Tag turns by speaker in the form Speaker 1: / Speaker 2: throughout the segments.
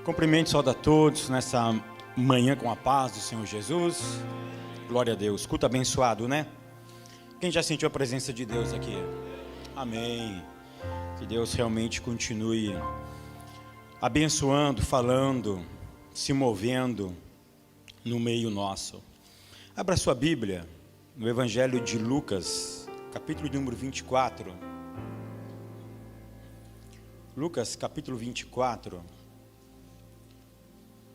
Speaker 1: Cumprimento e saúdo a todos nessa manhã com a paz do Senhor Jesus. Glória a Deus. Culto abençoado, né? Quem já sentiu a presença de Deus aqui? Amém. Que Deus realmente continue abençoando, falando, se movendo no meio nosso. Abra sua Bíblia no Evangelho de Lucas, capítulo número 24. Lucas, capítulo 24.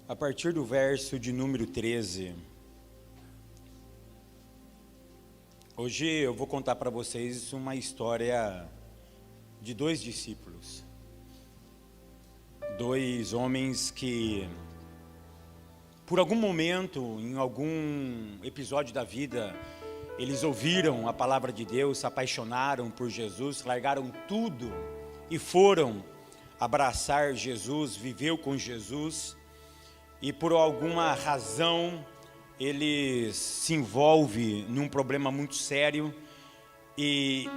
Speaker 1: A partir do verso de número 13. Hoje eu vou contar para vocês uma história de dois discípulos. Dois homens que, por algum momento, em algum episódio da vida, eles ouviram a palavra de Deus, se apaixonaram por Jesus, largaram tudo e foram abraçar Jesus, viveu com Jesus. E por alguma razão, eles se envolvem num problema muito sério e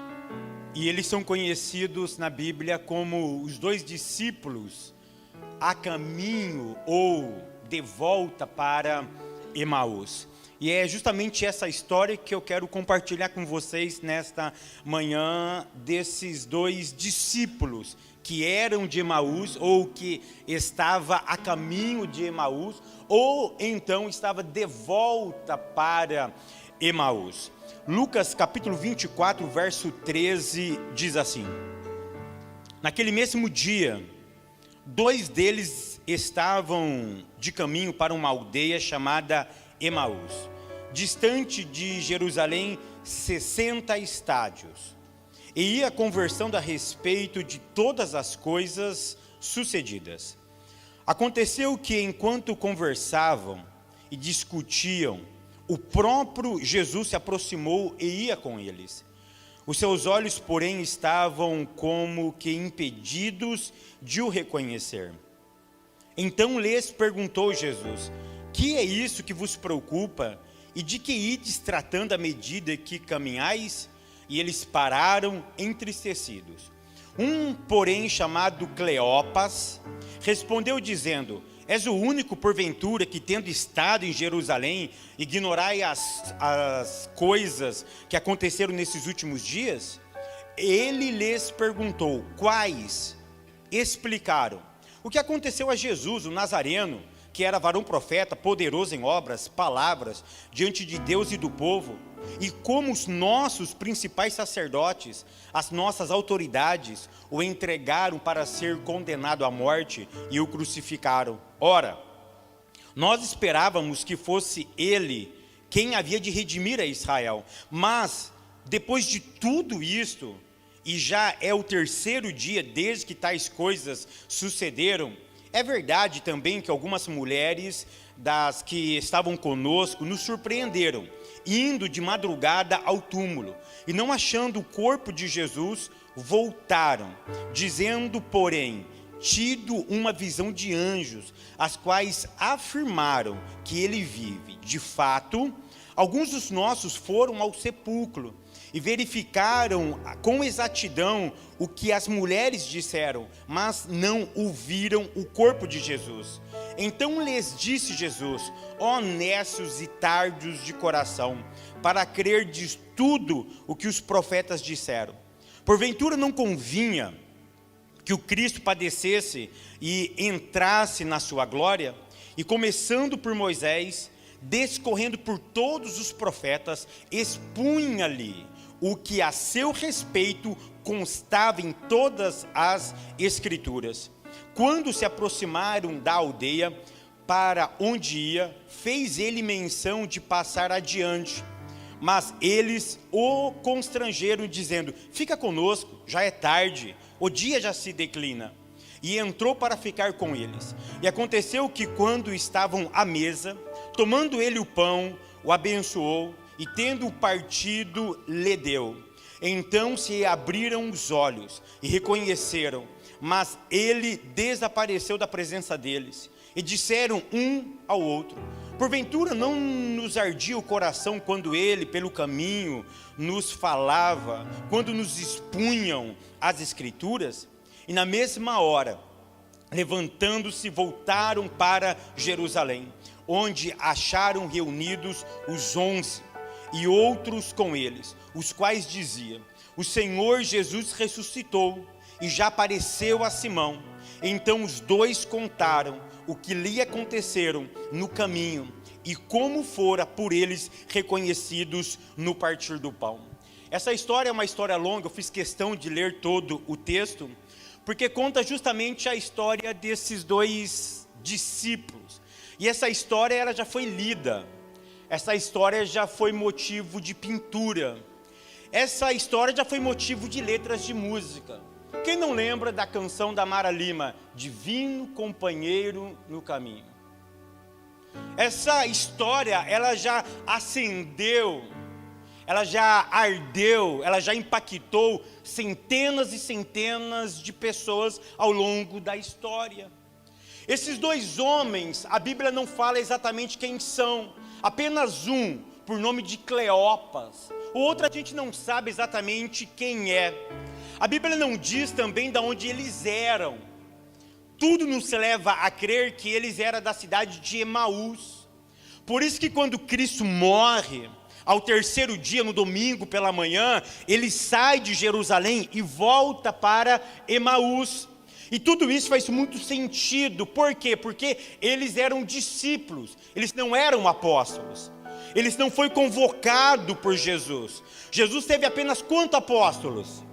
Speaker 1: eles são conhecidos na Bíblia como os dois discípulos a caminho ou de volta para Emaús. E é justamente essa história que eu quero compartilhar com vocês nesta manhã, desses dois discípulos que eram de Emaús, ou que estava a caminho de Emaús, ou então estava de volta para Emaús. Lucas capítulo 24, verso 13, diz assim: naquele mesmo dia, dois deles estavam de caminho para uma aldeia chamada Emaús, distante de Jerusalém 60 estádios. E ia conversando a respeito de todas as coisas sucedidas. Aconteceu que, enquanto conversavam e discutiam, o próprio Jesus se aproximou e ia com eles. Os seus olhos, porém, estavam como que impedidos de o reconhecer. Então lhes perguntou Jesus: que é isso que vos preocupa? E de que ides tratando à medida que caminhais? E eles pararam entristecidos. Um, porém, chamado Cleopas, respondeu dizendo: és o único, porventura, que tendo estado em Jerusalém, ignorai as coisas que aconteceram nesses últimos dias? Ele lhes perguntou: quais? Explicaram: o que aconteceu a Jesus, o Nazareno, que era varão profeta, poderoso em obras, palavras, diante de Deus e do povo, e como os nossos principais sacerdotes, as nossas autoridades, o entregaram para ser condenado à morte e o crucificaram. Ora, nós esperávamos que fosse ele quem havia de redimir a Israel, mas depois de tudo isto, e já é o terceiro dia desde que tais coisas sucederam, é verdade também que algumas mulheres das que estavam conosco nos surpreenderam, indo de madrugada ao túmulo, e não achando o corpo de Jesus, voltaram, dizendo, porém, tido uma visão de anjos, as quais afirmaram que ele vive. De fato, alguns dos nossos foram ao sepulcro e verificaram com exatidão o que as mulheres disseram, mas não ouviram o corpo de Jesus. Então lhes disse Jesus: ó nécios e tardos de coração, para crerdes tudo o que os profetas disseram. Porventura não convinha que o Cristo padecesse e entrasse na sua glória? E começando por Moisés, descorrendo por todos os profetas, expunha-lhe o que a seu respeito constava em todas as Escrituras. Quando se aproximaram da aldeia para onde ia, fez ele menção de passar adiante. Mas eles o constrangeram, dizendo: fica conosco, já é tarde, o dia já se declina. E entrou para ficar com eles. E aconteceu que, quando estavam à mesa, tomando ele o pão, o abençoou, e tendo partido, lhe deu. Então se abriram os olhos e reconheceram, mas ele desapareceu da presença deles. E disseram um ao outro: porventura não nos ardia o coração quando ele, pelo caminho, nos falava, quando nos expunham as Escrituras? E na mesma hora levantando-se, voltaram para Jerusalém, onde acharam reunidos os 11 e outros com eles, os quais diziam: o Senhor Jesus ressuscitou e já apareceu a Simão. Então os dois contaram o que lhe aconteceram no caminho e como fora por eles reconhecidos no partir do pão. Essa história é uma história longa, eu fiz questão de ler todo o texto, porque conta justamente a história desses dois discípulos. E essa história ela já foi lida, essa história já foi motivo de pintura, essa história já foi motivo de letras de música. Quem não lembra da canção da Mara Lima, Divino Companheiro no Caminho? Essa história, ela já acendeu, ela já ardeu, ela já impactou centenas e centenas de pessoas ao longo da história. Esses dois homens, a Bíblia não fala exatamente quem são, apenas um, por nome de Cleopas, o outro a gente não sabe exatamente quem é. A Bíblia não diz também de onde eles eram. Tudo nos leva a crer que eles eram da cidade de Emaús. Por isso que quando Cristo morre, ao terceiro dia, no domingo pela manhã, ele sai de Jerusalém e volta para Emaús. E tudo isso faz muito sentido. Por quê? Porque eles eram discípulos, eles não eram apóstolos. Eles não foram convocados por Jesus. Jesus teve apenas quantos apóstolos?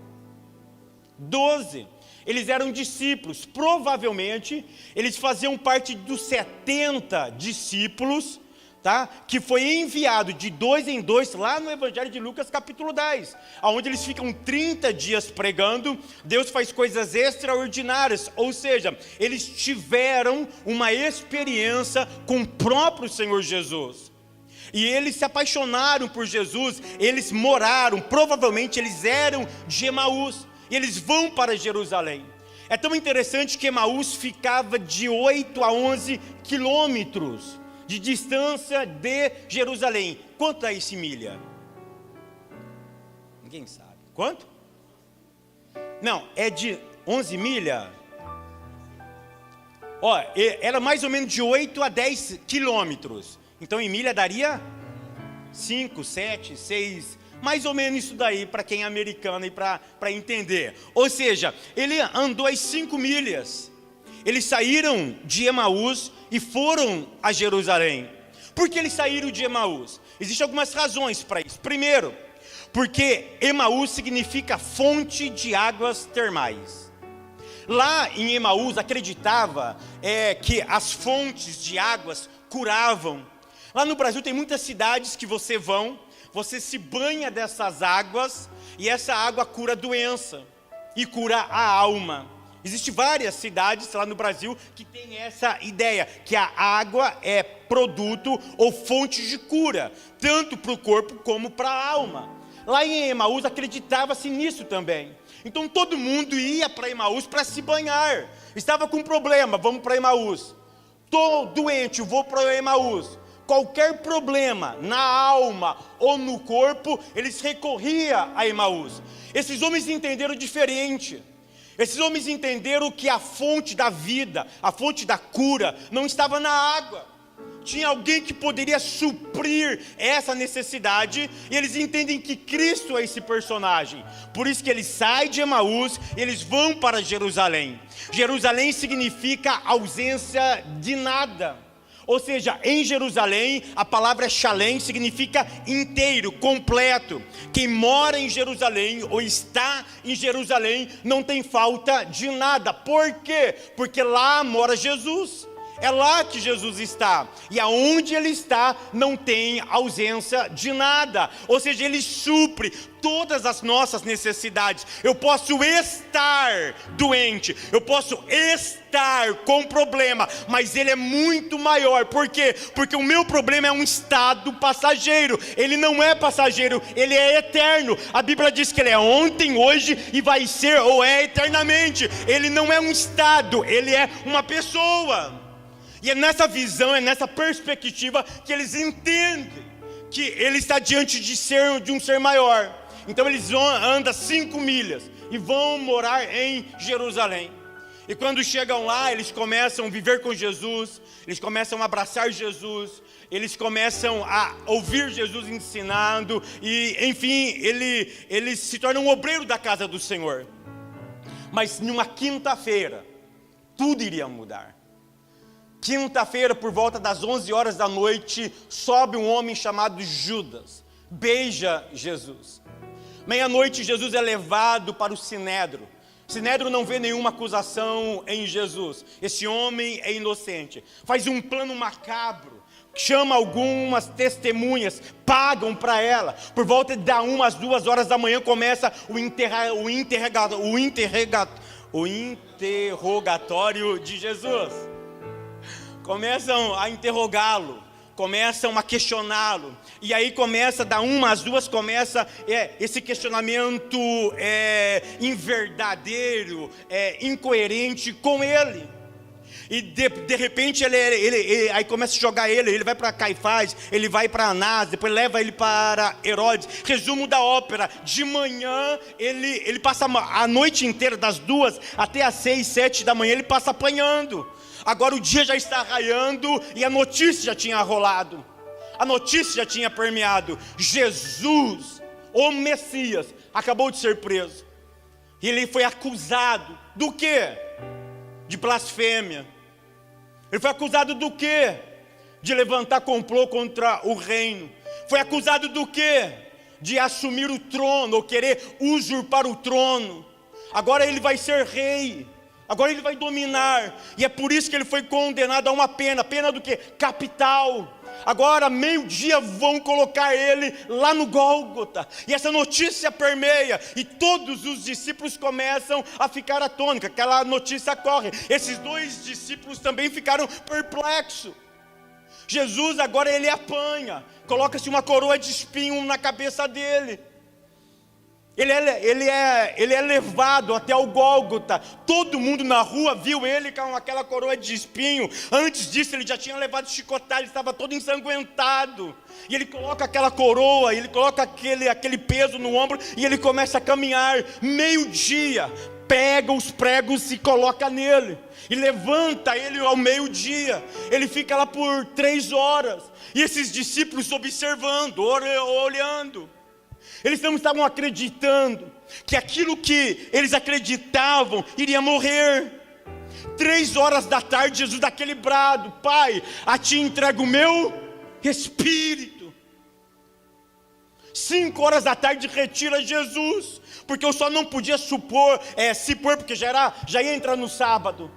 Speaker 1: 12. Eles eram discípulos. Provavelmente eles faziam parte dos 70 discípulos, tá? Que foi enviado de 2 em 2 lá no Evangelho de Lucas capítulo 10, onde eles ficam 30 dias pregando. Deus faz coisas extraordinárias, ou seja, eles tiveram uma experiência com o próprio Senhor Jesus. E eles se apaixonaram por Jesus, eles moraram, provavelmente eles eram de Emaús, e eles vão para Jerusalém. É tão interessante que Emaús ficava de 8 a 11 quilômetros de distância de Jerusalém. Quanto é isso em milha? Ninguém sabe. Quanto? Não, é de 11 milha. Ó, era mais ou menos de 8 a 10 quilômetros. Então em milha daria 5, 7, 6, mais ou menos isso daí para quem é americano e para entender. Ou seja, ele andou as 5 milhas. Eles saíram de Emaús e foram a Jerusalém. Por que eles saíram de Emaús? Existem algumas razões para isso. Primeiro, porque Emaús significa fonte de águas termais. Lá em Emaús acreditava que as fontes de águas curavam. Lá no Brasil tem muitas cidades que você se banha dessas águas e essa água cura doença e cura a alma. Existem várias cidades lá no Brasil que têm essa ideia, que a água é produto ou fonte de cura, tanto para o corpo como para a alma. Lá em Emaús acreditava-se nisso também. Então todo mundo ia para Emaús para se banhar. Estava com problema, vamos para Emaús. Estou doente, vou para Emaús. Qualquer problema na alma ou no corpo, eles recorriam a Emaús. Esses homens entenderam diferente. Esses homens entenderam que a fonte da vida, a fonte da cura, não estava na água. Tinha alguém que poderia suprir essa necessidade, e eles entendem que Cristo é esse personagem. Por isso que eles saem de Emaús, eles vão para Jerusalém. Jerusalém significa ausência de nada. Ou seja, em Jerusalém, a palavra Shalem significa inteiro, completo. Quem mora em Jerusalém ou está em Jerusalém não tem falta de nada. Por quê? Porque lá mora Jesus. É lá que Jesus está. E aonde Ele está, não tem ausência de nada. Ou seja, Ele supre todas as nossas necessidades. Eu posso estar doente, eu posso estar com problema, mas Ele é muito maior. Por quê? Porque o meu problema é um estado passageiro. Ele não é passageiro, Ele é eterno. A Bíblia diz que Ele é ontem, hoje e vai ser ou é eternamente. Ele não é um estado, Ele é uma pessoa. E é nessa visão, é nessa perspectiva que eles entendem que Ele está diante de um ser maior. Então eles andam 5 milhas e vão morar em Jerusalém. E quando chegam lá, eles começam a viver com Jesus, eles começam a abraçar Jesus, eles começam a ouvir Jesus ensinando, e enfim, ele se torna um obreiro da casa do Senhor. Mas numa quinta-feira, tudo iria mudar. Quinta-feira, por volta das 11 horas da noite, sobe um homem chamado Judas, beija Jesus. Meia-noite, Jesus é levado para o Sinédrio. O Sinédrio não vê nenhuma acusação em Jesus. Esse homem é inocente. Faz um plano macabro. Chama algumas testemunhas. Pagam para ela. Por volta de 1 às 2 horas da manhã começa o interrogatório de Jesus. Começam a interrogá-lo. Começam a questioná-lo, e aí começa, da 1 às 2, começa esse questionamento inverdadeiro, incoerente com ele. E de repente aí começa a jogar ele vai para Caifás, ele vai para Anás, depois leva ele para Herodes. Resumo da ópera: de manhã ele passa a noite inteira, das 2 até as 6, 7 da manhã, ele passa apanhando. Agora o dia já está raiando e a notícia já tinha rolado, a notícia já tinha permeado. Jesus, o Messias, acabou de ser preso. E ele foi acusado do quê? De blasfêmia. Ele foi acusado do quê? De levantar complô contra o reino. Foi acusado do quê? De assumir o trono, ou querer usurpar o trono. Agora ele vai ser rei. Agora ele vai dominar, e é por isso que ele foi condenado a uma pena do quê? Capital. Agora, meio-dia, vão colocar ele lá no Gólgota, e essa notícia permeia, e todos os discípulos começam a ficar atônicos. Aquela notícia corre, esses 2 discípulos também ficaram perplexos. Jesus agora ele apanha, coloca-se uma coroa de espinho na cabeça dele. Ele é levado até o Gólgota. Todo mundo na rua viu ele com aquela coroa de espinho. Antes disso ele já tinha levado chicotada, ele estava todo ensanguentado. E ele coloca aquela coroa, ele coloca aquele peso no ombro, e ele começa a caminhar. Meio-dia, pega os pregos e coloca nele, e levanta ele ao meio-dia. Ele fica lá por 3 horas, e esses discípulos observando, olhando. Eles não estavam acreditando que aquilo que eles acreditavam iria morrer. 3 horas da tarde, Jesus dá aquele brado: Pai, a ti entrego o meu espírito. 5 horas da tarde retira Jesus, porque eu só não podia se pôr, porque já ia entrar no sábado.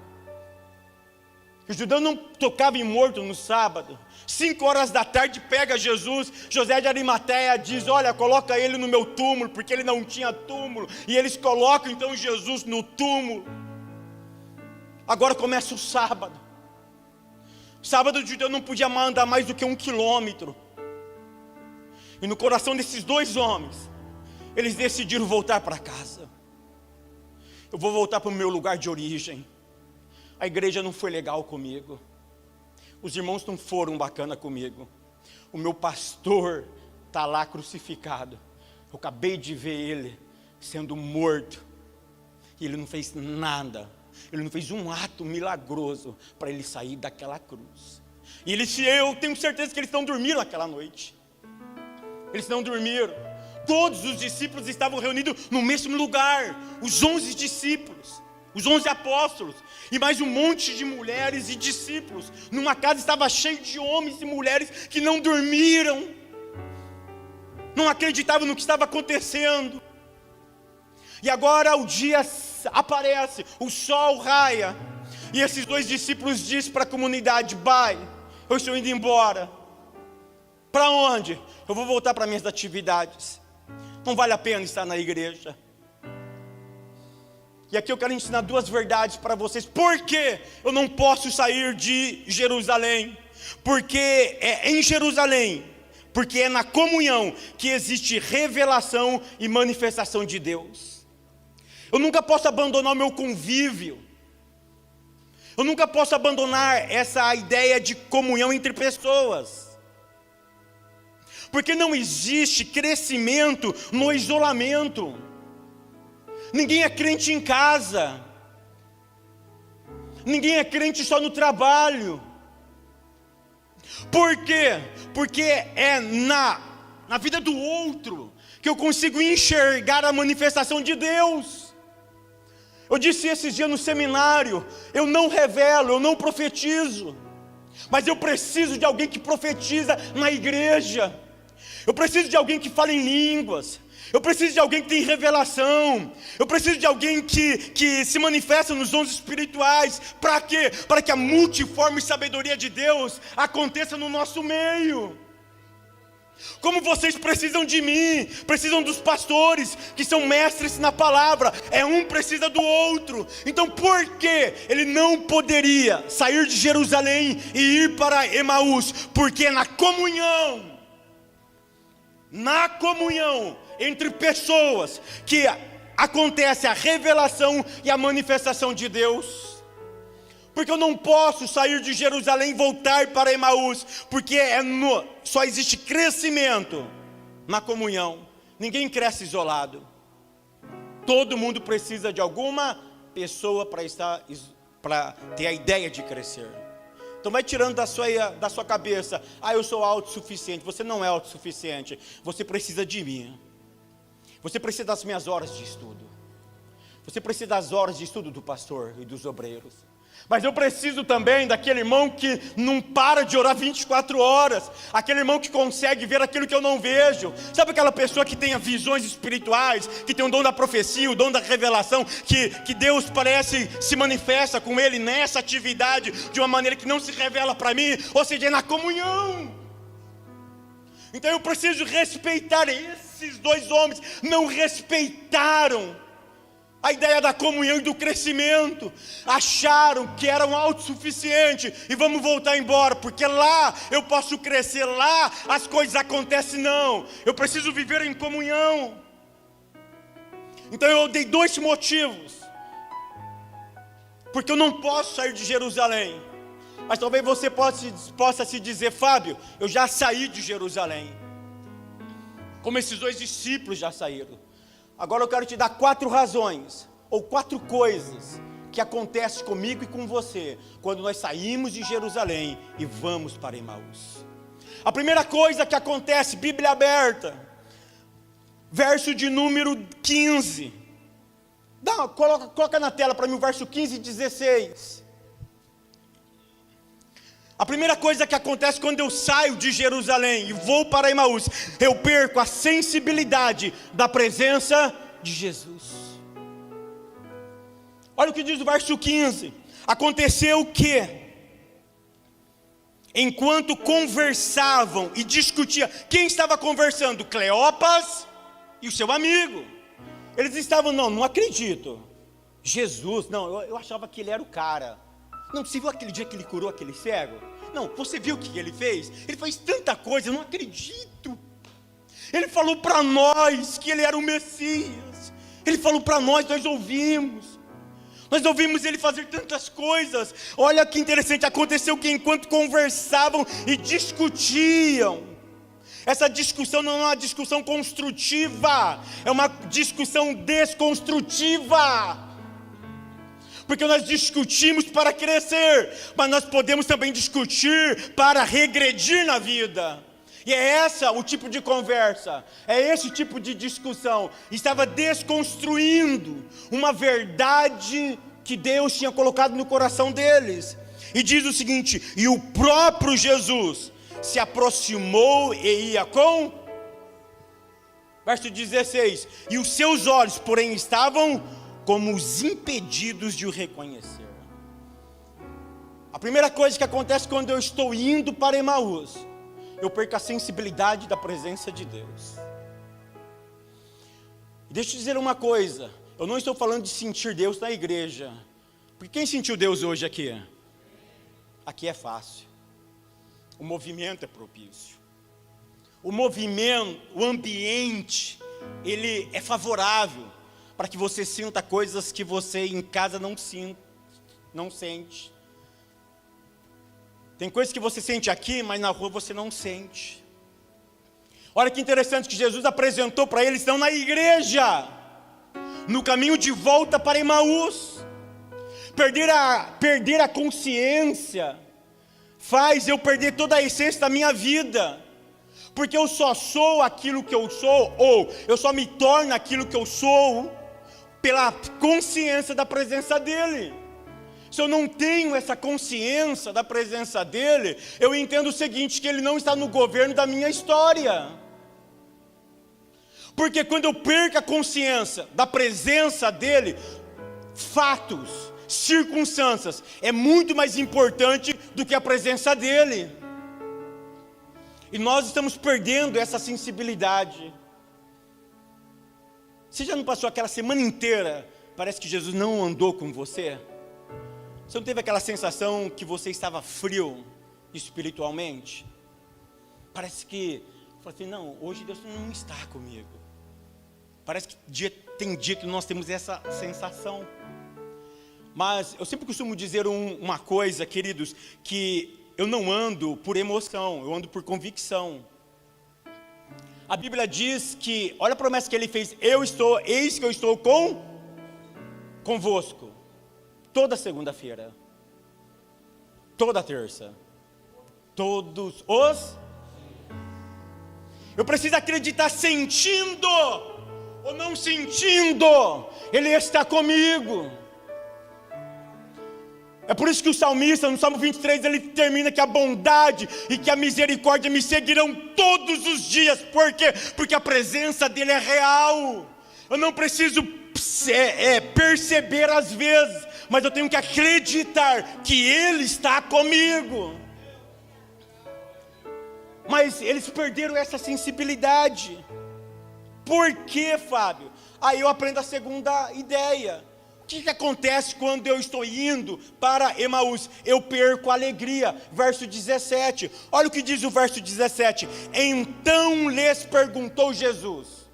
Speaker 1: O judeu não tocava em morto no sábado. 5 horas da tarde pega Jesus. José de Arimateia diz: olha, coloca ele no meu túmulo, porque ele não tinha túmulo. E eles colocam então Jesus no túmulo. Agora começa o sábado. Sábado o judeu não podia andar mais do que 1 quilômetro. E no coração desses 2 homens, eles decidiram voltar para casa. Eu vou voltar para o meu lugar de origem. A igreja não foi legal comigo. Os irmãos não foram bacana comigo. O meu pastor está lá crucificado. Eu acabei de ver ele sendo morto. E ele não fez nada. Ele não fez um ato milagroso para ele sair daquela cruz. E eu tenho certeza que eles não dormiram aquela noite. Eles não dormiram. Todos os discípulos estavam reunidos no mesmo lugar. Os 11 discípulos. Os 11 apóstolos, e mais um monte de mulheres e discípulos. Numa casa estava cheio de homens e mulheres que não dormiram, não acreditavam no que estava acontecendo. E agora o dia aparece, o sol raia, e esses 2 discípulos dizem para a comunidade: Pai, eu estou indo embora. Para onde? Eu vou voltar para minhas atividades. Não vale a pena estar na igreja. E aqui eu quero ensinar 2 verdades para vocês. Por que eu não posso sair de Jerusalém? Porque é em Jerusalém, porque é na comunhão que existe revelação e manifestação de Deus. Eu nunca posso abandonar o meu convívio. Eu nunca posso abandonar essa ideia de comunhão entre pessoas. Porque não existe crescimento no isolamento. Ninguém é crente em casa. Ninguém é crente só no trabalho. Por quê? Porque é na vida do outro que eu consigo enxergar a manifestação de Deus. Eu disse esses dias no seminário, eu não revelo, eu não profetizo, mas eu preciso de alguém que profetiza na igreja. Eu preciso de alguém que fala em línguas. Eu preciso de alguém que tem revelação. Eu preciso de alguém que se manifesta nos dons espirituais. Para quê? Para que a multiforme sabedoria de Deus aconteça no nosso meio. Como vocês precisam de mim, precisam dos pastores, que são mestres na palavra. Um precisa do outro. Então por que ele não poderia sair de Jerusalém e ir para Emaús? Porque na comunhão entre pessoas que acontece a revelação e a manifestação de Deus. Porque eu não posso sair de Jerusalém e voltar para Emaús, porque só existe crescimento na comunhão. Ninguém cresce isolado. Todo mundo precisa de alguma pessoa para ter a ideia de crescer. Então vai tirando da sua cabeça, eu sou autossuficiente. Você não é autossuficiente, você precisa de mim. Você precisa das minhas horas de estudo. Você precisa das horas de estudo do pastor e dos obreiros. Mas eu preciso também daquele irmão que não para de orar 24 horas. Aquele irmão que consegue ver aquilo que eu não vejo. Sabe aquela pessoa que tem visões espirituais, que tem o dom da profecia, o dom da revelação, que Deus parece se manifesta com ele nessa atividade de uma maneira que não se revela para mim, ou seja, é na comunhão. Então eu preciso respeitar. Esses dois homens não respeitaram a ideia da comunhão e do crescimento. Acharam que eram autossuficientes e vamos voltar embora, porque lá eu posso crescer, lá as coisas acontecem. Não, eu preciso viver em comunhão. Então eu dei 2 motivos porque eu não posso sair de Jerusalém. Mas talvez você possa se dizer: Fábio, eu já saí de Jerusalém, como esses 2 discípulos já saíram. Agora eu quero te dar 4 razões, ou 4 coisas que acontecem comigo e com você, quando nós saímos de Jerusalém e vamos para Emaús. A primeira coisa que acontece, Bíblia aberta, verso de número 15. Coloca na tela para mim o verso 15 e 16. A primeira coisa que acontece quando eu saio de Jerusalém e vou para Emaús, eu perco a sensibilidade da presença de Jesus. Olha o que diz o verso 15. Aconteceu que, enquanto conversavam e discutiam, quem estava conversando? Cleopas e o seu amigo. Eles estavam, não acredito. Jesus, não, eu achava que ele era o cara. Não, você viu aquele dia que ele curou aquele cego? Não, você viu o que ele fez? Ele fez tanta coisa, eu não acredito. Ele falou para nós que ele era o Messias. Ele falou para nós ouvimos. Nós ouvimos ele fazer tantas coisas. Olha que interessante, aconteceu que enquanto conversavam e discutiam, essa discussão não é uma discussão construtiva, é uma discussão desconstrutiva. Porque nós discutimos para crescer, mas nós podemos também discutir para regredir na vida. E é esse o tipo de conversa, é esse tipo de discussão. Estava desconstruindo uma verdade que Deus tinha colocado no coração deles. E diz o seguinte: e o próprio Jesus se aproximou e ia com... Verso 16, e os seus olhos, porém, estavam como os impedidos de o reconhecer. A primeira coisa que acontece quando eu estou indo para Emaús, eu perco a sensibilidade da presença de Deus. Deixa eu dizer uma coisa, eu não estou falando de sentir Deus na igreja, porque quem sentiu Deus hoje aqui? Aqui é fácil, o movimento é propício, o movimento, o ambiente, ele é favorável para que você sinta coisas que você em casa não sente. Tem coisas que você sente aqui, mas na rua você não sente. Olha que interessante que Jesus apresentou para eles, estão na igreja, no caminho de volta para Emaús. Perder a consciência faz eu perder toda a essência da minha vida. Porque eu só sou aquilo que eu sou, ou eu só me torno aquilo que eu sou, pela consciência da presença dEle. Se eu não tenho essa consciência da presença dEle, eu entendo o seguinte, que Ele não está no governo da minha história. Porque quando eu perco a consciência da presença dEle, fatos, circunstâncias, é muito mais importante do que a presença dEle. E nós estamos perdendo essa sensibilidade. Você já não passou aquela semana inteira, parece que Jesus não andou com você? Você não teve aquela sensação que você estava frio espiritualmente? Parece que, assim, não, hoje Deus não está comigo. Parece que tem dia que nós temos essa sensação. Mas eu sempre costumo dizer uma coisa, queridos, que eu não ando por emoção, eu ando por convicção. A Bíblia diz que, olha a promessa que Ele fez, eis que eu estou convosco, toda segunda-feira, toda terça, todos os... Eu preciso acreditar sentindo, ou não sentindo, Ele está comigo. É por isso que o salmista, no Salmo 23, ele termina que a bondade e que a misericórdia me seguirão todos os dias. Por quê? Porque a presença dele é real. Eu não preciso perceber às vezes, mas eu tenho que acreditar que Ele está comigo. Mas eles perderam essa sensibilidade. Por quê, Fábio? Aí eu aprendo a segunda ideia. O que acontece quando eu estou indo para Emaús? Eu perco a alegria. Verso 17. Olha o que diz o verso 17. Então lhes perguntou Jesus: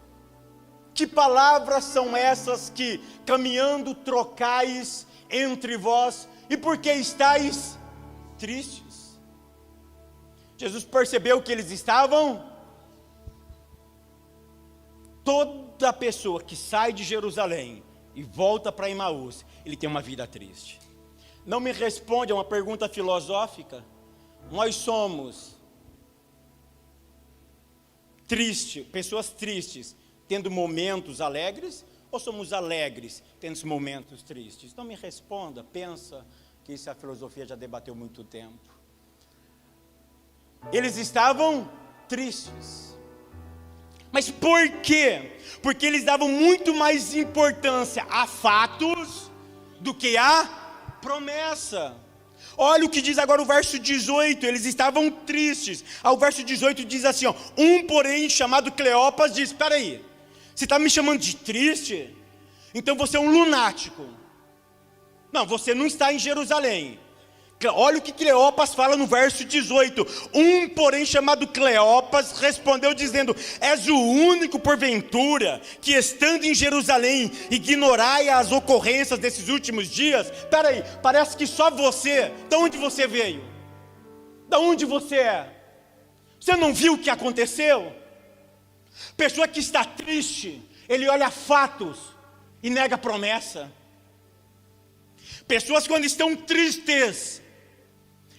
Speaker 1: que palavras são essas que, caminhando, trocais entre vós? E por que estáis tristes? Jesus percebeu que eles estavam... Toda pessoa que sai de Jerusalém e volta para Emaús, ele tem uma vida triste. Não me responde, é uma pergunta filosófica. Nós somos pessoas tristes, tendo momentos alegres, ou somos alegres, tendo momentos tristes? Não me responda, pensa que isso a filosofia já debateu há muito tempo. Eles estavam tristes. Mas por quê? Porque eles davam muito mais importância a fatos do que a promessa. Olha o que diz agora o verso 18, eles estavam tristes. O verso 18 diz assim, ó, porém chamado Cleopas diz, espera aí, você está me chamando de triste? Então você é um lunático. Não, você não está em Jerusalém. Olha o que Cleopas fala no verso 18. Porém chamado Cleopas respondeu dizendo: és o único porventura que estando em Jerusalém ignorai as ocorrências desses últimos dias? Espera aí, parece que só você. De onde você veio? De onde você é? Você não viu o que aconteceu? Pessoa que está triste, ele olha fatos e nega a promessa. Pessoas quando estão tristes,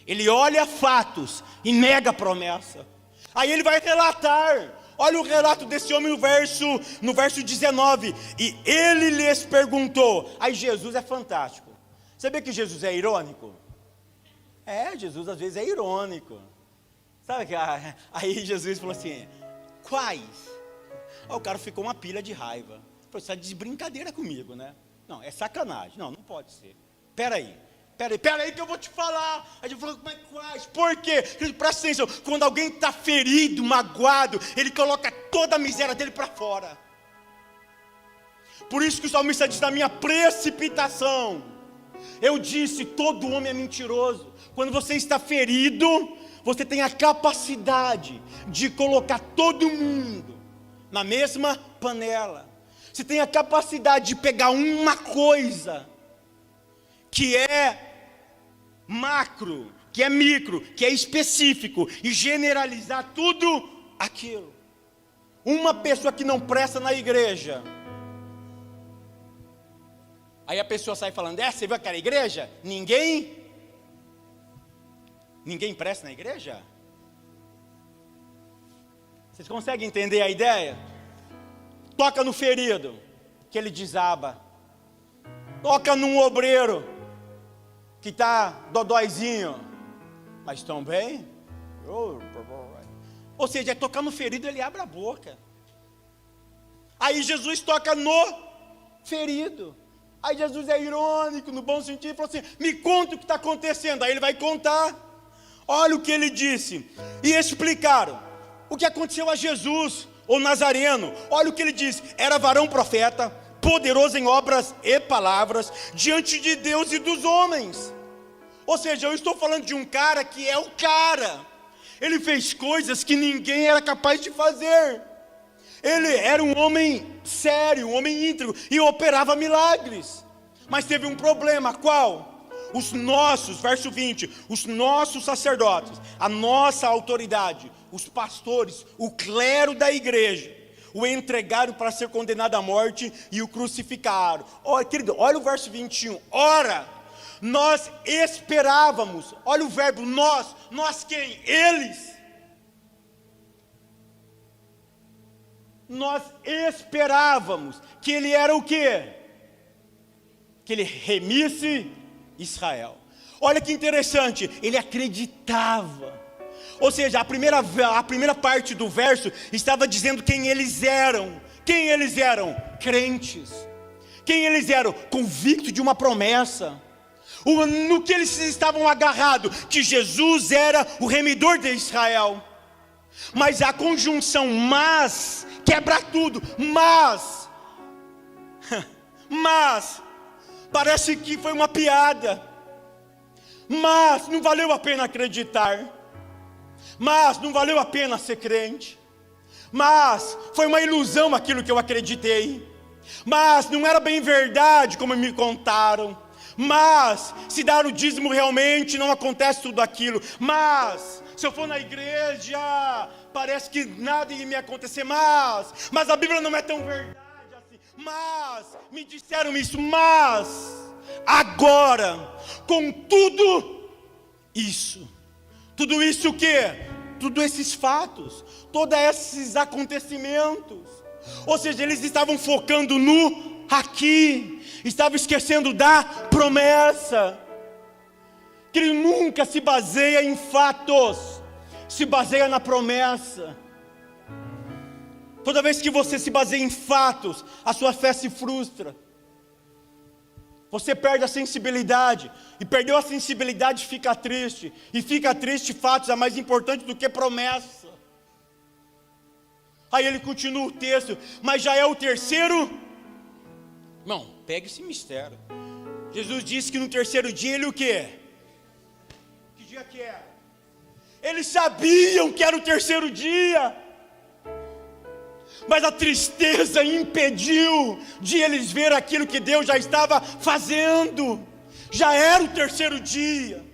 Speaker 1: ele olha fatos e nega a promessa. Aí ele vai relatar. Olha o relato desse homem no verso 19. E ele lhes perguntou. Aí Jesus é fantástico. Sabia que Jesus é irônico? Jesus às vezes é irônico. Sabe que aí Jesus falou assim: quais? Aí o cara ficou uma pilha de raiva. Falou: você está de brincadeira comigo, né? Não, é sacanagem. Não pode ser. Peraí que eu vou te falar. Aí ele falou: mas quais? Por quê? Presta atenção, quando alguém está ferido, magoado, ele coloca toda a miséria dele para fora. Por isso que o salmista diz: na minha precipitação eu disse, todo homem é mentiroso. Quando você está ferido, você tem a capacidade de colocar todo mundo na mesma panela. Você tem a capacidade de pegar uma coisa que é macro, que é micro, que é específico, e generalizar tudo aquilo. Uma pessoa que não presta na igreja, Aí a pessoa sai falando, você viu aquela igreja? Ninguém presta na igreja? Vocês conseguem entender a ideia? Toca no ferido, que ele desaba. Toca num obreiro, que está dodóizinho, mas estão bem? Ou seja, é tocar no ferido, ele abre a boca. Aí Jesus toca no ferido. Aí Jesus é irônico, no bom sentido, falou assim, me conta o que está acontecendo. Aí ele vai contar. Olha o que ele disse. E explicaram o que aconteceu a Jesus, o Nazareno. Olha o que ele disse, era varão profeta, poderoso em obras e palavras, diante de Deus e dos homens. Ou seja, eu estou falando de um cara que é o cara. Ele fez coisas que ninguém era capaz de fazer. Ele era um homem sério, um homem íntegro, e operava milagres. Mas teve um problema, qual? Os nossos, verso 20, os nossos sacerdotes, a nossa autoridade, os pastores, o clero da igreja, o entregaram para ser condenado à morte e o crucificaram. Olha, querido, olha o verso 21, ora, nós esperávamos, olha o verbo nós quem? Eles. Nós esperávamos que ele era o quê? Que ele remisse Israel. Olha que interessante, ele acreditava. Ou seja, a primeira parte do verso estava dizendo quem eles eram. Quem eles eram? Crentes. Quem eles eram? Convictos de uma promessa. No que eles estavam agarrados? Que Jesus era o remidor de Israel. Mas a conjunção mas quebra tudo. Mas parece que foi uma piada. Mas não valeu a pena acreditar. Mas não valeu a pena ser crente. Mas foi uma ilusão aquilo que eu acreditei. Mas não era bem verdade como me contaram. Mas se dar o dízimo realmente não acontece tudo aquilo. Mas se eu for na igreja, parece que nada ia me acontecer. Mas a Bíblia não é tão verdade assim. Mas me disseram isso. Mas agora, com tudo isso o quê? Tudo esses fatos, todos esses acontecimentos. Ou seja, eles estavam focando no aqui, estavam esquecendo da promessa. Que ele nunca se baseia em fatos, se baseia na promessa. Toda vez que você se baseia em fatos, a sua fé se frustra. Você perde a sensibilidade, e perdeu a sensibilidade fica triste, e fica triste, fatos é mais importante do que promessa. Aí ele continua o texto, mas já é o terceiro. Irmão, pega esse mistério. Jesus disse que no terceiro dia ele o quê? Que dia que era? Eles sabiam que era o terceiro dia, mas a tristeza impediu de eles ver aquilo que Deus já estava fazendo. Já era o terceiro dia.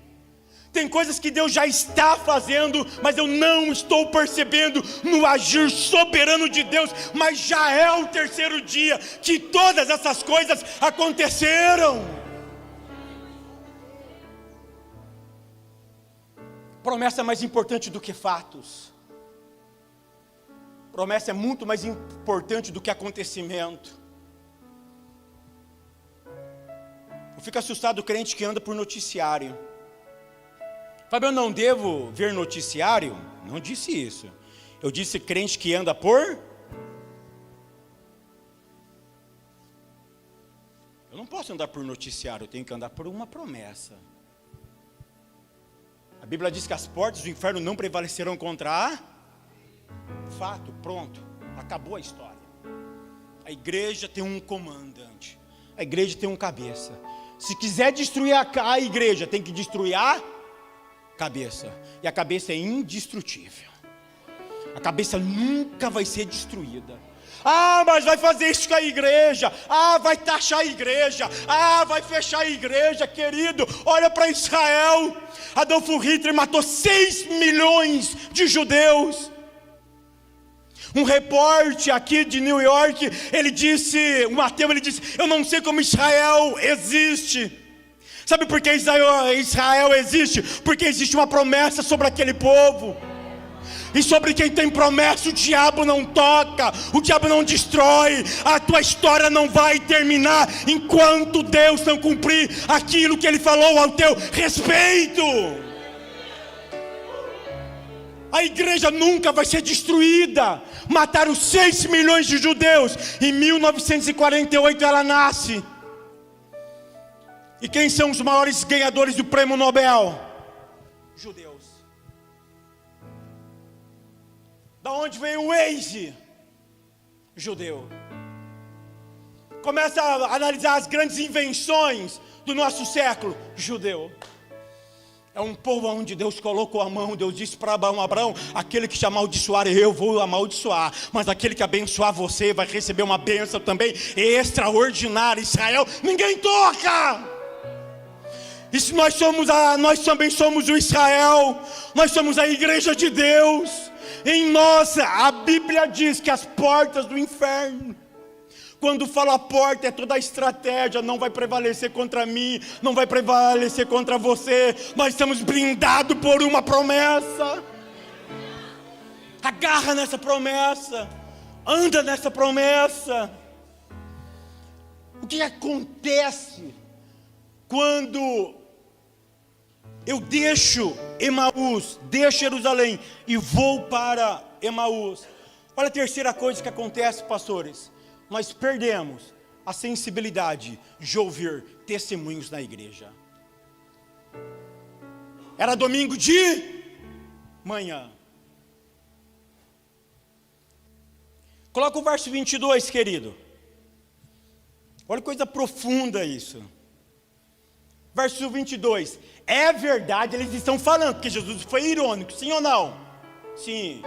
Speaker 1: Tem coisas que Deus já está fazendo, mas eu não estou percebendo no agir soberano de Deus. Mas já é o terceiro dia que todas essas coisas aconteceram. Promessa é mais importante do que fatos. Promessa é muito mais importante do que acontecimento. Eu fico assustado do crente que anda por noticiário. Fábio, eu não devo ver noticiário? Não disse isso. Eu disse crente que anda por... Eu não posso andar por noticiário, eu tenho que andar por uma promessa. A Bíblia diz que as portas do inferno não prevalecerão contra a... Fato, pronto, acabou a história. A igreja tem um comandante, a igreja tem um cabeça. Se quiser destruir a igreja, tem que destruir a cabeça. E a cabeça é indestrutível. A cabeça nunca vai ser destruída. Mas vai fazer isso com a igreja. Vai taxar a igreja. Vai fechar a igreja, querido. Olha para Israel. Adolfo Hitler matou 6 milhões de judeus. Um repórter aqui de New York, ele disse, o Mateus, ele disse: eu não sei como Israel existe. Sabe por que Israel existe? Porque existe uma promessa sobre aquele povo. E sobre quem tem promessa, o diabo não toca, o diabo não destrói. A tua história não vai terminar enquanto Deus não cumprir aquilo que Ele falou ao teu respeito. A igreja nunca vai ser destruída. Mataram 6 milhões de judeus. Em 1948 ela nasce. E quem são os maiores ganhadores do prêmio Nobel? Judeus. Da onde veio o Waze? Judeu. Começa a analisar as grandes invenções do nosso século. Judeu. É um povo onde Deus colocou a mão. Deus disse para Abraão: aquele que te amaldiçoar, eu vou amaldiçoar, mas aquele que abençoar você vai receber uma bênção também extraordinária. Israel, ninguém toca. E se nós também somos o Israel, nós somos a igreja de Deus. Em nós, a Bíblia diz que as portas do inferno, quando fala porta, é toda a estratégia, não vai prevalecer contra mim, não vai prevalecer contra você. Nós estamos blindados por uma promessa. Agarra nessa promessa, anda nessa promessa. O que acontece quando eu deixo Emaús, deixo Jerusalém e vou para Emaús? Olha a terceira coisa que acontece, pastores. Nós perdemos a sensibilidade de ouvir testemunhos na igreja. Era domingo de manhã. Coloca o verso 22, querido. Olha que coisa profunda isso. Verso 22. É verdade, eles estão falando, porque Jesus foi irônico, sim ou não? Sim.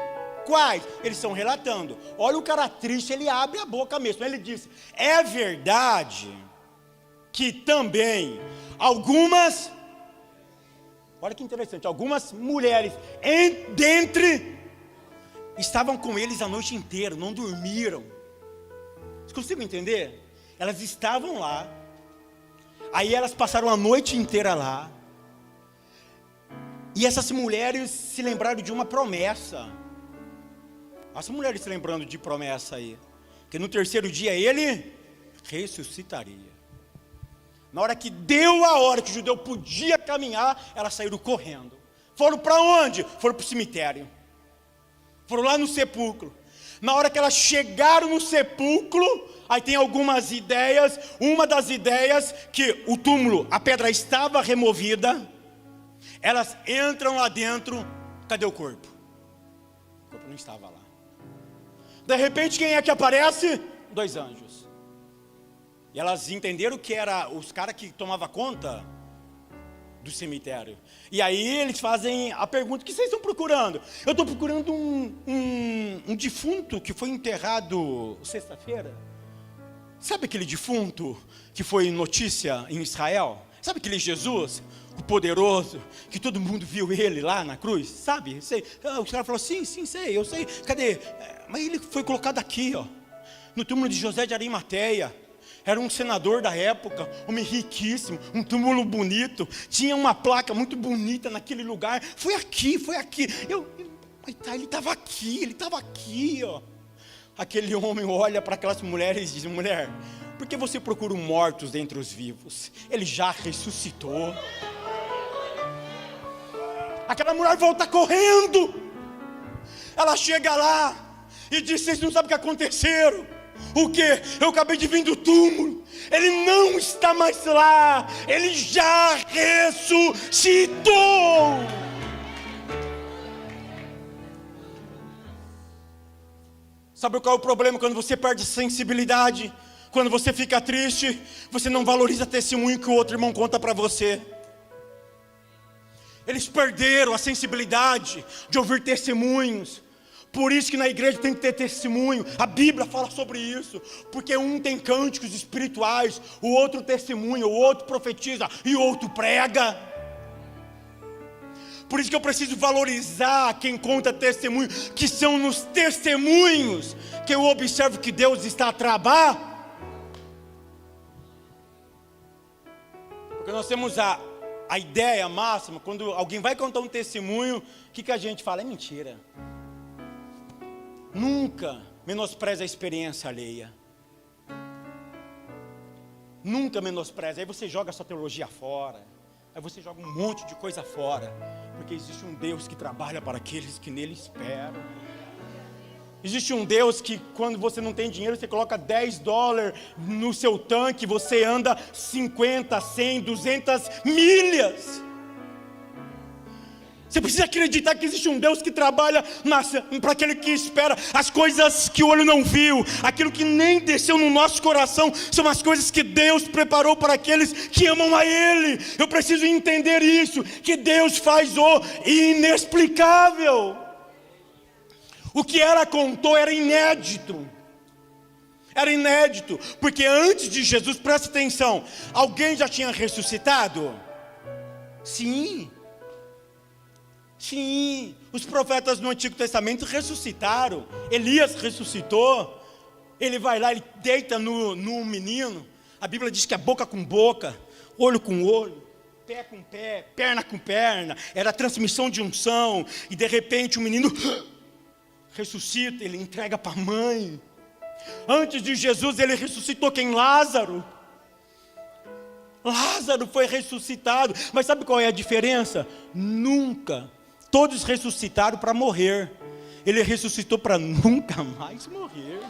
Speaker 1: Quais? Eles estão relatando. Olha o cara triste, ele abre a boca mesmo. Ele diz: é verdade que também algumas, olha que interessante, algumas mulheres dentre estavam com eles a noite inteira, não dormiram. Vocês conseguem entender? Elas estavam lá, aí elas passaram a noite inteira lá, e essas mulheres se lembraram de uma promessa. As mulheres se lembrando de promessa aí, que no terceiro dia ele ressuscitaria. Na hora que deu a hora que o judeu podia caminhar, elas saíram correndo. Foram para onde? Foram para o cemitério. Foram lá no sepulcro. Na hora que elas chegaram no sepulcro, aí tem algumas ideias. Uma das ideias, que o túmulo, a pedra estava removida. Elas entram lá dentro, cadê o corpo? O corpo não estava lá. De repente, quem é que aparece? 2 anjos. E elas entenderam que era os caras que tomavam conta do cemitério. E aí eles fazem a pergunta: o que vocês estão procurando? Eu estou procurando um defunto que foi enterrado sexta-feira. Sabe aquele defunto que foi notícia em Israel? Sabe aquele Jesus, o poderoso, que todo mundo viu ele lá na cruz? Sabe? Sei. Os caras falaram: sim, sei, eu sei. Cadê? Mas ele foi colocado aqui, ó, no túmulo de José de Arimateia. Era um senador da época, homem riquíssimo, um túmulo bonito, tinha uma placa muito bonita naquele lugar. Foi aqui. Ele estava aqui, ó. Aquele homem olha para aquelas mulheres e diz: mulher, por que você procura mortos dentre os vivos? Ele já ressuscitou. Aquela mulher volta correndo. Ela chega lá e diz: vocês não sabem o que aconteceu. O que? Eu acabei de vir do túmulo. Ele não está mais lá. Ele já ressuscitou. Sabe qual é o problema quando você perde sensibilidade? Quando você fica triste, você não valoriza o testemunho que o outro irmão conta para você. Eles perderam a sensibilidade de ouvir testemunhos. Por isso que na igreja tem que ter testemunho. A Bíblia fala sobre isso. Porque um tem cânticos espirituais, o outro testemunha, o outro profetiza e o outro prega. Por isso que eu preciso valorizar quem conta testemunho, que são nos testemunhos que eu observo que Deus está a trabalhar. Porque nós temos a ideia máxima, quando alguém vai contar um testemunho, o que a gente fala? É mentira. Nunca menospreze a experiência alheia. Nunca menospreze. Aí você joga a sua teologia fora. Aí você joga um monte de coisa fora. Porque existe um Deus que trabalha para aqueles que nele esperam. Existe um Deus que quando você não tem dinheiro, você coloca $10 no seu tanque, você anda 50, 100, 200 milhas. Você precisa acreditar que existe um Deus que trabalha para aquele que espera. As coisas que o olho não viu, aquilo que nem desceu no nosso coração, são as coisas que Deus preparou para aqueles que amam a Ele. Eu preciso entender isso, que Deus faz o inexplicável. O que ela contou era inédito. Era inédito, porque antes de Jesus, presta atenção, alguém já tinha ressuscitado? Sim. Sim, os profetas no Antigo Testamento ressuscitaram. Elias ressuscitou. Ele vai lá, ele deita no menino. A Bíblia diz que é boca com boca, olho com olho, pé com pé, perna com perna. Era a transmissão de unção. E de repente o menino ressuscita, ele entrega para a mãe. Antes de Jesus, ele ressuscitou quem? Lázaro. Lázaro foi ressuscitado. Mas sabe qual é a diferença? Nunca. Todos ressuscitaram para morrer. Ele ressuscitou para nunca mais morrer.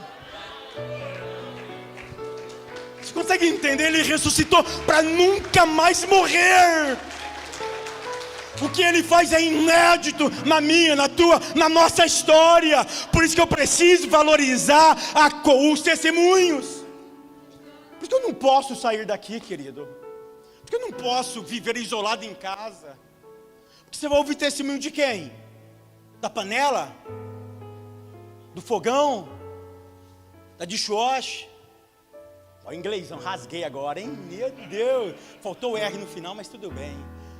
Speaker 1: Você consegue entender? Ele ressuscitou para nunca mais morrer. O que ele faz é inédito na minha, na tua, na nossa história. Por isso que eu preciso valorizar os testemunhos. Por isso que eu não posso sair daqui, querido. Por que eu não posso viver isolado em casa? Porque você vai ouvir testemunho de quem? Da panela? Do fogão? Da dishwasher? Olha o inglêsão, rasguei agora, hein? Meu Deus, faltou o R no final, mas tudo bem.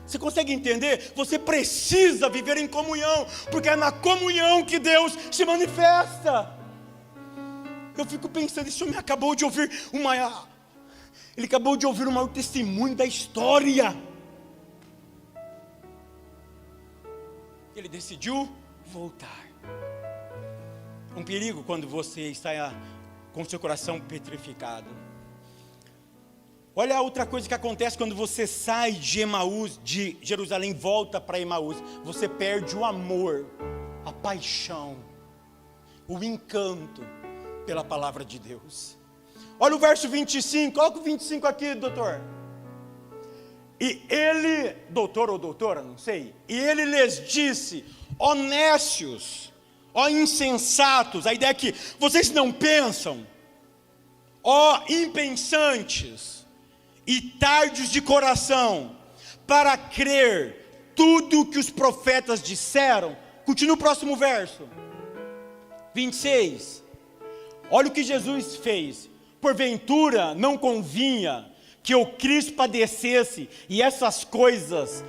Speaker 1: Você consegue entender? Você precisa viver em comunhão, porque é na comunhão que Deus se manifesta. Eu fico pensando, esse homem acabou de ouvir ele acabou de ouvir o maior testemunho da história. Ele decidiu voltar. Um perigo quando você está com seu coração petrificado. Olha a outra coisa que acontece quando você sai de Emaús, de Jerusalém, volta para Emaús. Você perde o amor, a paixão, o encanto pela palavra de Deus. Olha o verso 25, coloca o 25 aqui, doutor. E ele, doutor ou doutora, não sei. E ele lhes disse, ó nécios, ó insensatos. A ideia é que vocês não pensam, ó impensantes e tardios de coração, para crer tudo o que os profetas disseram. Continua o próximo verso, 26. Olha o que Jesus fez. Porventura não convinha que o Cristo padecesse e essas coisas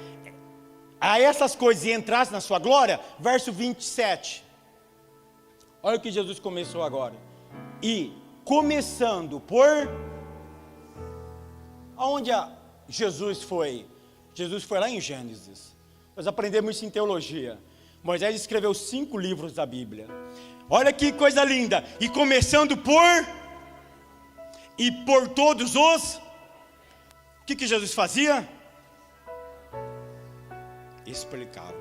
Speaker 1: entrasse na sua glória? Verso 27. Olha o que Jesus começou agora. E começando por... Aonde Jesus foi? Jesus foi lá em Gênesis. Nós aprendemos isso em teologia. Moisés escreveu 5 livros da Bíblia. Olha que coisa linda. E começando por... E por todos os... O que Jesus fazia? Explicava.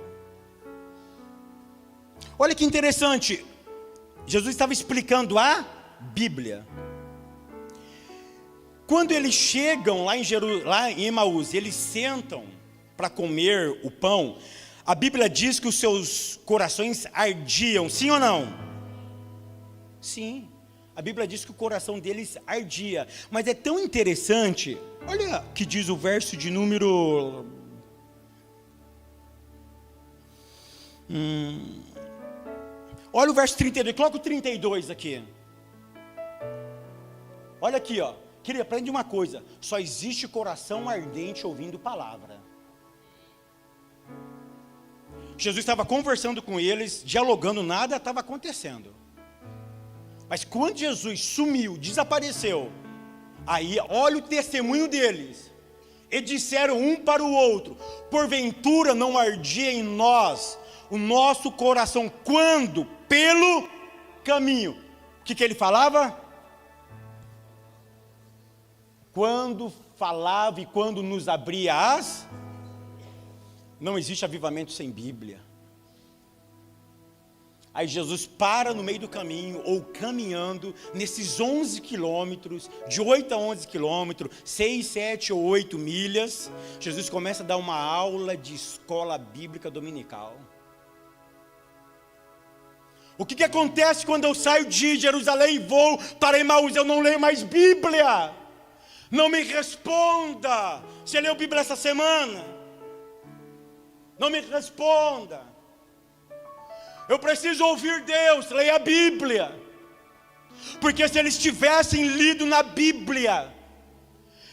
Speaker 1: Olha que interessante. Jesus estava explicando a Bíblia. Quando eles chegam lá em Emaús, eles sentam para comer o pão, a Bíblia diz que os seus corações ardiam, sim ou não? Sim, a Bíblia diz que o coração deles ardia, mas é tão interessante, olha o que diz o verso de número... Olha o verso 32, coloca o 32 aqui. Olha aqui, ó. Queria aprender uma coisa, só existe coração ardente ouvindo palavra. Jesus estava conversando com eles, dialogando, nada estava acontecendo. Mas quando Jesus sumiu, desapareceu, aí olha o testemunho deles. E disseram um para o outro: porventura não ardia em nós o nosso coração quando pelo caminho. O que ele falava? Quando falava e quando nos abria as... Não existe avivamento sem Bíblia. Aí Jesus para no meio do caminho, ou caminhando, nesses 11 quilômetros, de 8 a 11 quilômetros, 6, 7 ou 8 milhas, Jesus começa a dar uma aula de escola bíblica dominical. O que acontece quando eu saio de Jerusalém e vou para Emaús? Eu não leio mais Bíblia. Não me responda. Você leu Bíblia essa semana? Não me responda. Eu preciso ouvir Deus, leia a Bíblia. Porque se eles tivessem lido na Bíblia,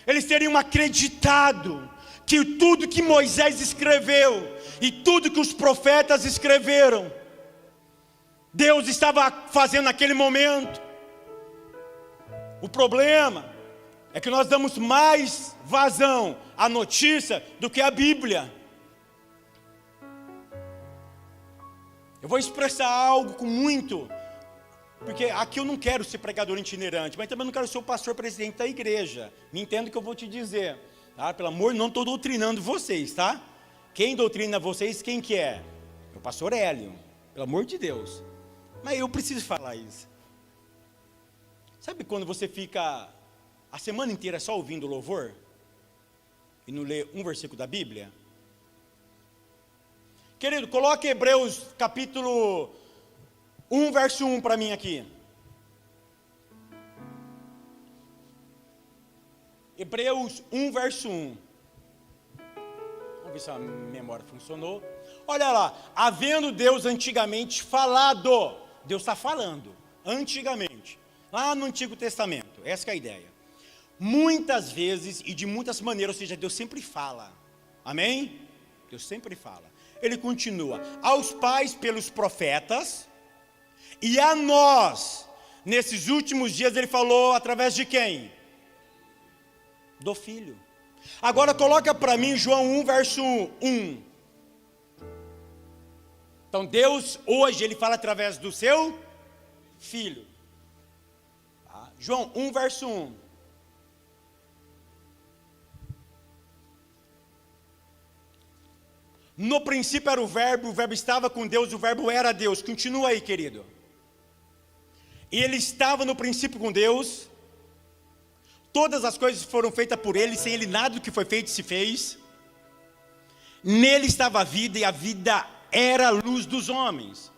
Speaker 1: eles teriam acreditado que tudo que Moisés escreveu e tudo que os profetas escreveram, Deus estava fazendo naquele momento. O problema é que nós damos mais vazão à notícia do que à Bíblia. Eu vou expressar algo com muito, porque aqui eu não quero ser pregador itinerante, mas também não quero ser o pastor presidente da igreja. Me entenda o que eu vou te dizer, tá? Pelo amor, não estou doutrinando vocês, tá? Quem doutrina vocês, quem que é? É o pastor Hélio, pelo amor de Deus. Mas eu preciso falar isso. Sabe quando você fica a semana inteira só ouvindo louvor e não lê um versículo da Bíblia? Querido, coloque Hebreus capítulo 1, verso 1 para mim aqui. Hebreus 1, verso 1. Vamos ver se a memória funcionou. Olha lá, havendo Deus antigamente falado. Deus está falando, antigamente. Lá no Antigo Testamento, essa que é a ideia. Muitas vezes e de muitas maneiras, ou seja, Deus sempre fala. Amém? Deus sempre fala. Ele continua, aos pais pelos profetas, e a nós, nesses últimos dias, ele falou através de quem? Do Filho. Agora coloca para mim João 1, verso 1. Então Deus, hoje, ele fala através do seu Filho. Tá? João 1, verso 1. No princípio era o verbo estava com Deus, o verbo era Deus. Continua aí, querido. E ele estava no princípio com Deus. Todas as coisas foram feitas por ele, sem ele nada do que foi feito se fez. Nele estava a vida, e a vida era a luz dos homens.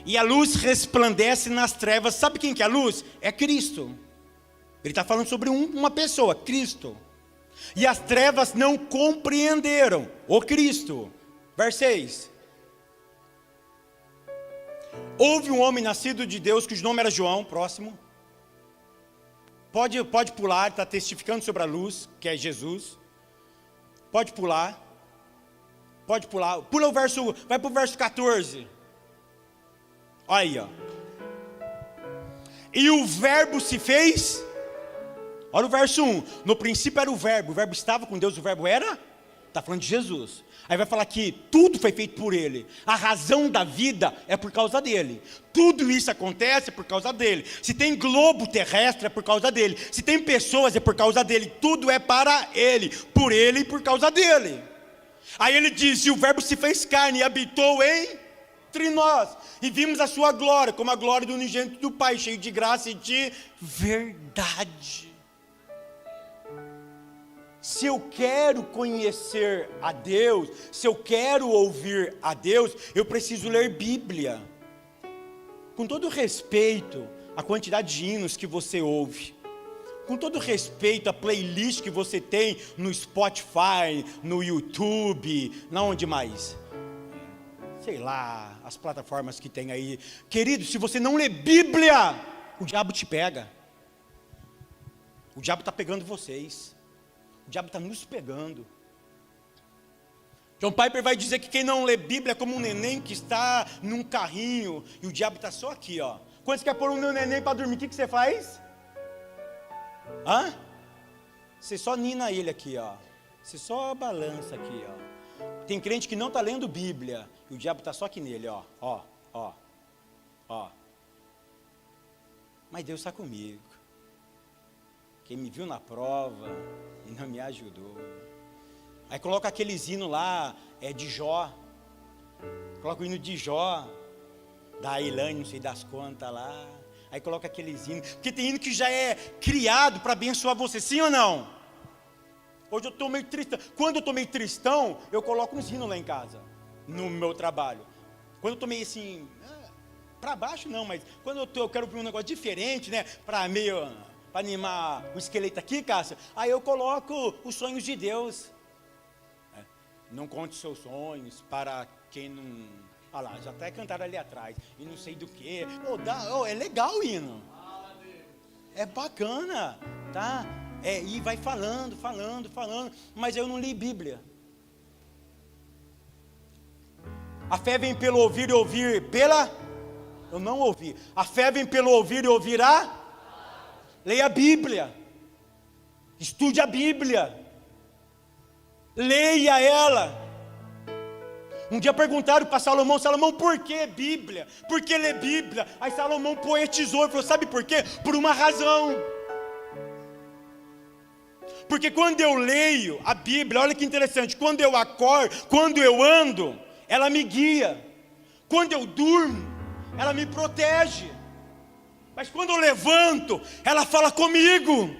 Speaker 1: E a luz resplandece nas trevas. Sabe quem que é a luz? É Cristo. Ele está falando sobre uma pessoa, Cristo. E as trevas não compreenderam o Cristo. Verso 6. Houve um homem nascido de Deus, cujo nome era João, próximo. Pode pular, está testificando sobre a luz, que é Jesus. Pode pular. Pode pular. Pula o verso, vai para o verso 14. Olha aí, ó. E o verbo se fez... Olha o verso 1, no princípio era o verbo estava com Deus, o verbo era, está falando de Jesus. Aí vai falar que tudo foi feito por ele, a razão da vida é por causa dele, tudo isso acontece por causa dele, se tem globo terrestre é por causa dele, se tem pessoas é por causa dele, tudo é para ele, por ele e por causa dele. Aí ele diz, e o verbo se fez carne e habitou entre nós, e vimos a sua glória, como a glória do unigênito do Pai, cheio de graça e de verdade. Se eu quero conhecer a Deus, se eu quero ouvir a Deus, eu preciso ler Bíblia. Com todo respeito à quantidade de hinos que você ouve, com todo respeito à playlist que você tem no Spotify, no YouTube, na onde mais? Sei lá, as plataformas que tem aí. Querido, se você não lê Bíblia, o diabo te pega. O diabo está pegando vocês. O diabo está nos pegando. John Piper vai dizer que quem não lê Bíblia é como um neném que está num carrinho e o diabo está só aqui, ó. Quando você quer pôr um neném para dormir, o que você faz? Hã? Você só nina ele aqui, ó. Você só balança aqui, ó. Tem crente que não está lendo Bíblia e o diabo está só aqui nele, ó. Ó. Mas Deus está comigo. Quem me viu na prova e não me ajudou. Aí coloca aqueles hinos lá, de Jó. Coloca o hino de Jó, da Elaine, não sei das contas lá. Aí coloca aqueles hinos. Porque tem hino que já é criado para abençoar você, sim ou não? Hoje eu estou meio tristão. Quando eu estou meio tristão, eu coloco uns hinos lá em casa, no meu trabalho. Quando eu estou meio assim, para baixo não, mas quando eu quero um negócio diferente, né? Para animar o esqueleto aqui, Cássia. Aí eu coloco os sonhos de Deus. Não conte seus sonhos para quem não... Olha lá, já até cantaram ali atrás. E não sei do que. É legal o hino. É bacana, tá? E vai falando. Mas eu não li Bíblia. A fé vem pelo ouvir e ouvir pela... Eu não ouvi. A fé vem pelo ouvir e ouvirá. Leia a Bíblia. Estude a Bíblia. Leia ela. Um dia perguntaram para Salomão, por que Bíblia? Por que ler Bíblia? Aí Salomão poetizou e falou, sabe por quê? Por uma razão. Porque quando eu leio a Bíblia, olha que interessante, quando eu acordo, quando eu ando, ela me guia. Quando eu durmo, ela me protege. Mas quando eu levanto, ela fala comigo.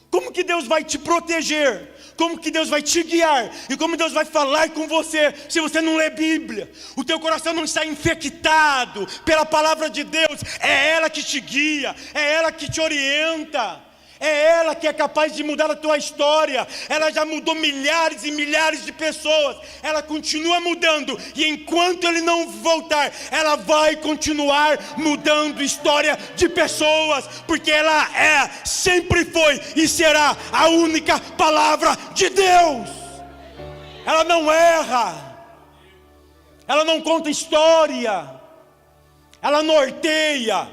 Speaker 1: Como que Deus vai te proteger? Como que Deus vai te guiar? E como Deus vai falar com você se você não lê Bíblia? O teu coração não está infectado pela palavra de Deus. É ela que te guia, é ela que te orienta. É ela que é capaz de mudar a tua história. Ela já mudou milhares e milhares de pessoas. Ela continua mudando. E enquanto ele não voltar, ela vai continuar mudando a história de pessoas. Porque ela sempre foi e será a única palavra de Deus. Ela não erra. Ela não conta história. Ela norteia.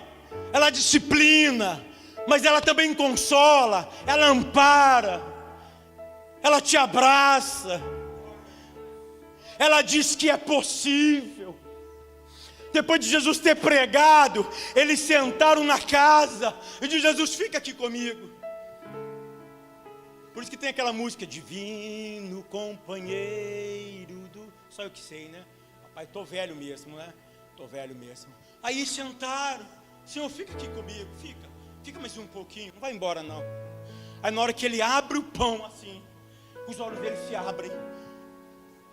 Speaker 1: Ela disciplina. Mas ela também consola, ela ampara, ela te abraça, ela diz que é possível. Depois de Jesus ter pregado, eles sentaram na casa e disse, Jesus, fica aqui comigo. Por isso que tem aquela música, divino companheiro do... Só eu que sei, né? Papai, tô velho mesmo, né? Tô velho mesmo. Aí sentaram, Senhor, fica aqui comigo, fica mais um pouquinho, não vai embora não. Aí na hora que ele abre o pão assim, os olhos dele se abrem.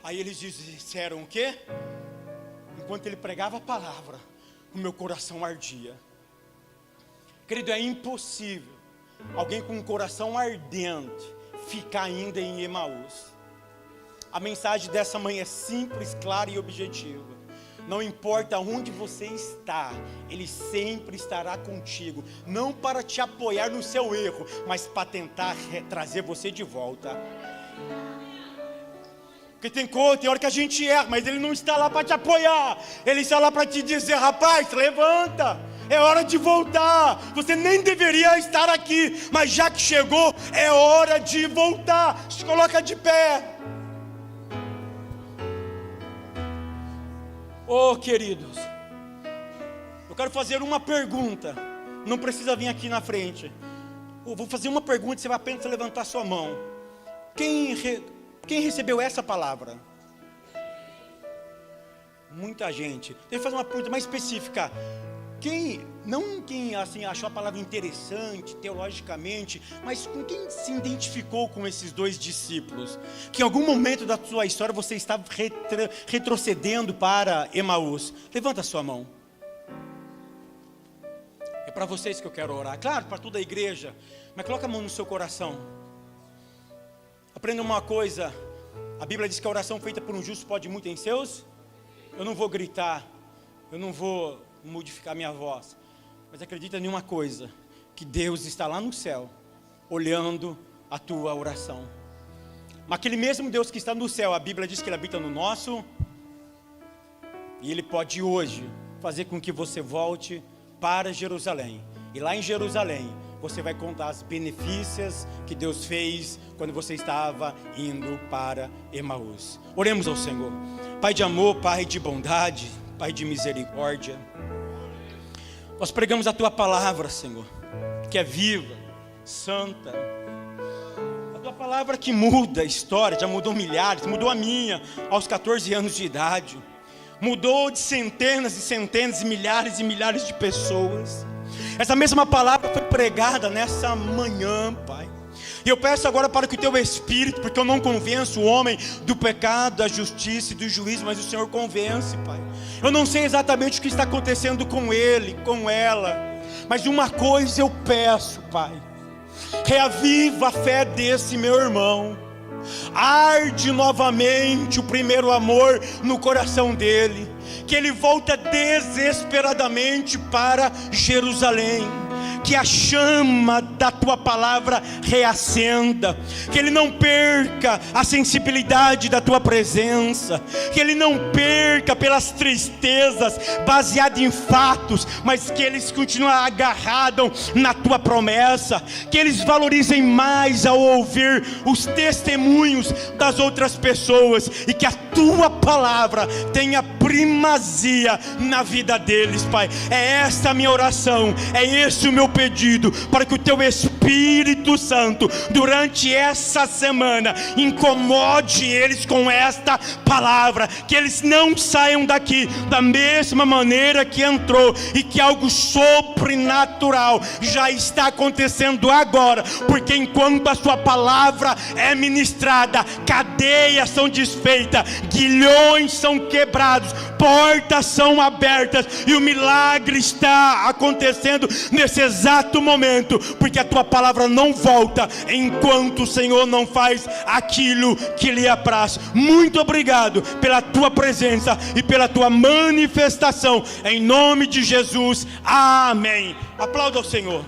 Speaker 1: Aí eles disseram o quê? Enquanto ele pregava a palavra, o meu coração ardia. Querido, é impossível alguém com um coração ardente ficar ainda em Emaús. A mensagem dessa manhã é simples, clara e objetiva. Não importa onde você está, Ele sempre estará contigo. Não para te apoiar no seu erro, mas para tentar trazer você de volta. Porque tem hora que a gente erra, mas Ele não está lá para te apoiar. Ele está lá para te dizer, rapaz, levanta. É hora de voltar. Você nem deveria estar aqui, mas já que chegou, é hora de voltar. Se coloca de pé. Oh, queridos, eu quero fazer uma pergunta. Não precisa vir aqui na frente. Eu vou fazer uma pergunta, você vai apenas levantar sua mão. Quem recebeu essa palavra? Muita gente. Deixa eu fazer uma pergunta mais específica. Quem assim, achou a palavra interessante, teologicamente, mas com quem se identificou com esses dois discípulos? Que em algum momento da sua história você estava retrocedendo para Emaús. Levanta a sua mão. É para vocês que eu quero orar. Claro, para toda a igreja. Mas coloca a mão no seu coração. Aprenda uma coisa. A Bíblia diz que a oração feita por um justo pode muito em seus. Eu não vou gritar. Eu não vou modificar minha voz, mas acredita em uma coisa, que Deus está lá no céu, olhando a tua oração. Mas aquele mesmo Deus que está no céu, a Bíblia diz que Ele habita no nosso, e Ele pode hoje fazer com que você volte para Jerusalém. E lá em Jerusalém, você vai contar as benefícios que Deus fez quando você estava indo para Emaús. Oremos ao Senhor. Pai de amor, Pai de bondade, Pai de misericórdia, nós pregamos a Tua palavra, Senhor, que é viva, santa. A Tua palavra que muda a história, já mudou milhares, mudou a minha aos 14 anos de idade. Mudou de centenas e centenas e milhares de pessoas. Essa mesma palavra foi pregada nessa manhã, Pai. E eu peço agora para que o Teu Espírito, porque eu não convenço o homem do pecado, da justiça e do juízo, mas o Senhor convence, Pai. Eu não sei exatamente o que está acontecendo com ele, com ela, mas uma coisa eu peço, Pai: reaviva a fé desse meu irmão. Arde novamente o primeiro amor no coração dele, que ele volta desesperadamente para Jerusalém, que a chama da Tua palavra reacenda, que ele não perca a sensibilidade da Tua presença, que ele não perca pelas tristezas baseado em fatos, mas que eles continuem agarrados na Tua promessa, que eles valorizem mais ao ouvir os testemunhos das outras pessoas, e que a Tua palavra tenha primazia na vida deles, Pai. É esta a minha oração, é esse o meu pedido, para que o Teu Espírito Santo durante essa semana incomode eles com esta palavra, que eles não saiam daqui da mesma maneira que entrou, e que algo sobrenatural já está acontecendo agora, porque enquanto a Sua palavra é ministrada, cadeias são desfeitas, grilhões são quebrados, portas são abertas, e o milagre está acontecendo nesse exato momento, porque a Tua palavra não volta enquanto o Senhor não faz aquilo que lhe apraz. Muito obrigado pela Tua presença e pela Tua manifestação, em nome de Jesus, amém. Aplauda ao Senhor.